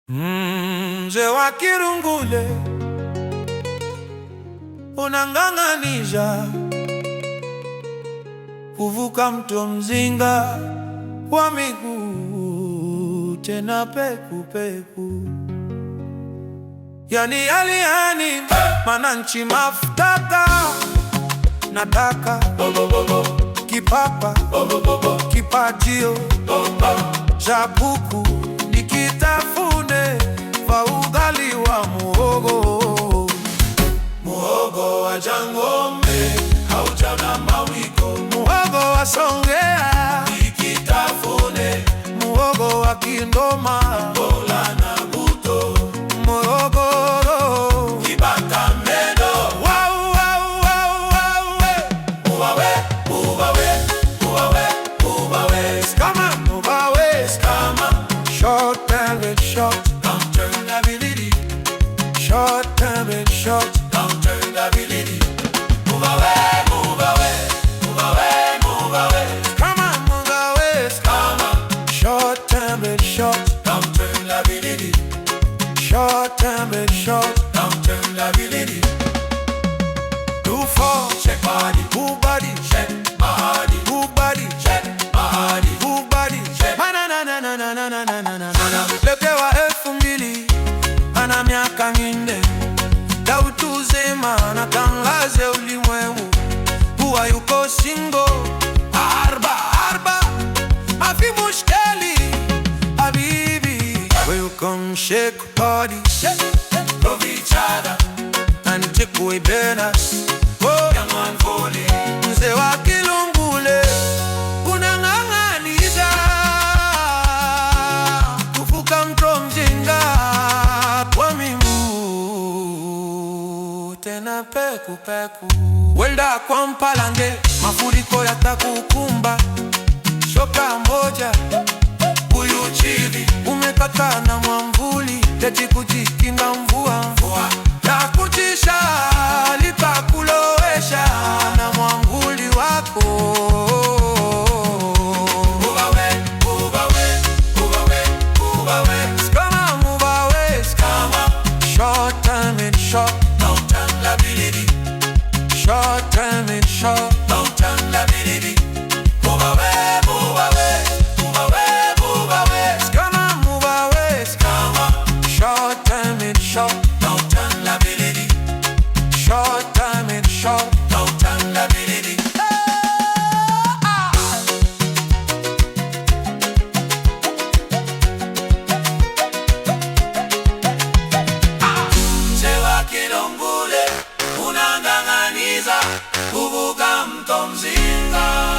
Mzee wa Kirungule unang'ang'anisha kuvuka mto Mzinga kwa miguu, tena peku peku. Yani mananchi mafutaka, nataka kipapa kipatio cha kuku nikitafune kwa ugali wa muhogo, muhogo wa Jangombe haujana mawiko, muhogo wa Songea nikitafune, muhogo wa Kindoma Bola na Buto, muhogo Kibata Meno, wow wow wow wow Ubawe, Ubawe, Ubawe, Ubawe, Skama, Ubawe, Skama. Short time and short, accountability. Short time and short, accountability. Move away, move away, move away, move away. Come on, move away, come on. Short time and short, accountability. Short time and short, accountability. Do for check body, move body, check body, move body, check body, move body, check. Na na na na na na na na na na. Lepewa 2000 ana miaka minne, Dautu Zema anatangaze ulimwengu kuwa yuko single. Arba mafi mushkeli habibi, welcome shake body, love each other and take away banners. Oh, young man volley. Mzee wa Kirungule unang'ang'anisha kuvuka mto Mzinga kwa miguu, tena peku peku. Welda kwa Mpalange mafuriko yatakukumba, shoka moja huyu chivi umekata na mwamvuli, eti kujikinga mvua na kutisha litakulowesha na mwamvuli wako. Ubawe, ubawe, ubawe, ubawe, skama, mubawe, skama. Short time and short, accountability. Short time and short, accountability. Mubawe, mubawe, mubawe, mubawe, skama, mubawe, skama. Short time and short, accountability. Short time and short, accountability. Mzee wa Kirungule unang'ang'aniza kuvuka mto Mzinga.